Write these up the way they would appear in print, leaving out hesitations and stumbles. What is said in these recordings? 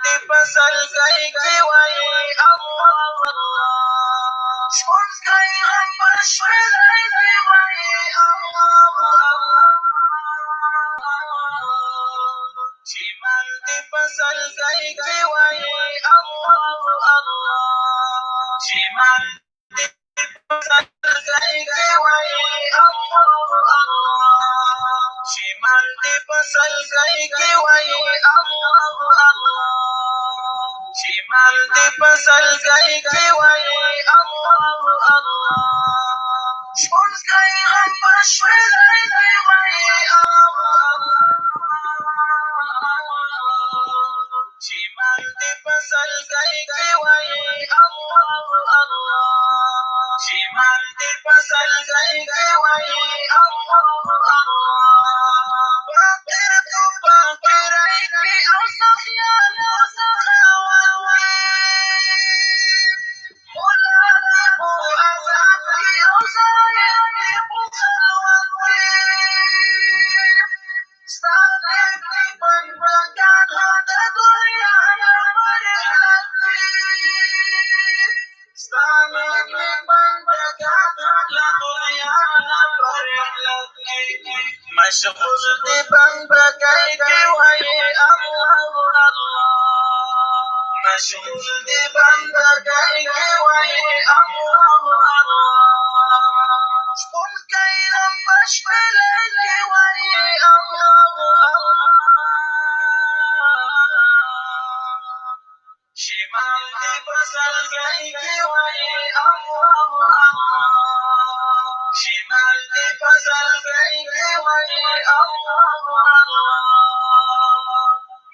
دې پسلګۍ کې وایي الله الله، ښوونکی هم په شپېلۍ کې وایي الله الله، شمال دې پسلګۍ کې وایي الله الله، شمال دې پسلګۍ کې وایي الله الله، شمال دې پسلګۍ کې وایي الله الله، شمال دې پسلګۍ کې وایي الله الله، ښوونکی هم په شپېلۍ کې وایي الله الله، شمال دې پسلګۍ کې وایي الله الله، شمال دې پسلګۍ کې وایي الله الله، فقیر تو فقیرۍ کې او سخیانو سخاوت وي، مولا دې په عذاب کې او ظالم دې په خلوت وي، ستا نیکي بندګانو د دنیا نه په رحلت وي، ستا نیکي بندګانو د دنیا نه په رحلت وي، مشغول دې بندګۍ کې وایي الله الله، مشغول دې بندګۍ کې وایي الله الله، ښوونکی هم په شپېلۍ کې وایي الله الله، شمال دې پسلګۍ کې وایي الله الله، شمال دې پسلګۍ کې وایي الله الله،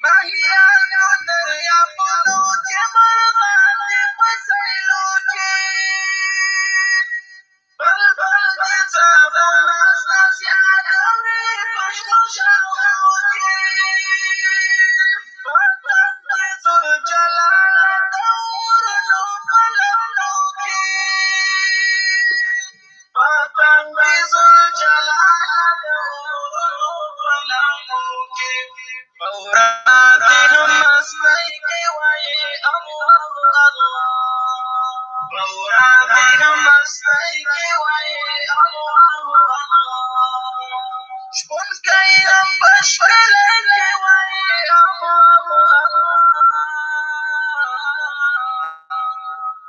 ماهیان په دریابونو کې مرغان دې په سیلو کې، بلبل دې څاڅو ناز نصیحت اوري په شنو شاخلو کې، وطن دې ذوالجلاله د غرونو په لمنو کې، وطن دې ذوالجلاله د غرونو په لمنو کې، په ورځ دې هم مستۍ کې وایي الله الله، په ورځ دې هم مستۍ کې وایي الله الله، ښوونکی هم په شپېلۍ کې وایي الله الله،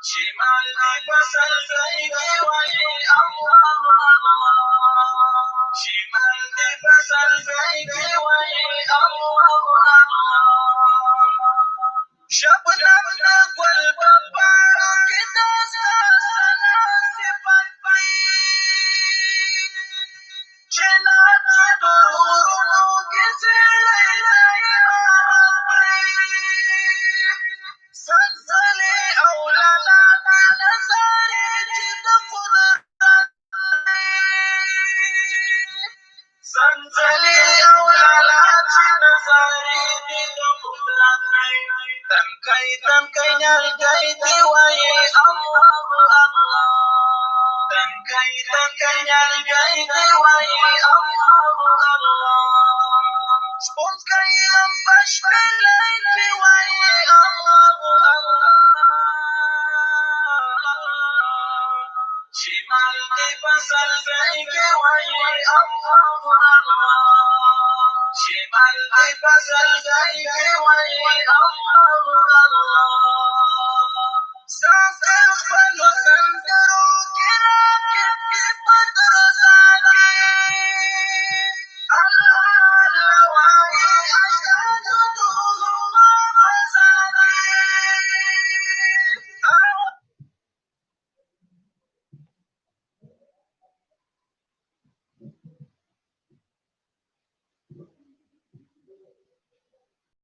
شمال دې پسلګۍ کې وایي الله الله، شمال دې پسلګۍ کې وایي الله الله، شبنم د ګل په پاڼو کې د ستا ثنا صفت وي، چنار چې پر غرونو کې څېړۍ د امامت وي، زلزلې او للاټې نظارې چې د قدرت زلزلې او للاټې نظارې چې د قدرت تنکۍ تنکۍ نیالګۍ دې وایي الله الله، تنکۍ تنکۍ نیالګۍ دې وایي الله الله، ښوونکی هم په شپېلۍ کې وایي الله الله، شمال دې پسلګۍ کې وایي الله الله، شمال دې پسلګۍ کې وایي الله الله، ستا پر خپلو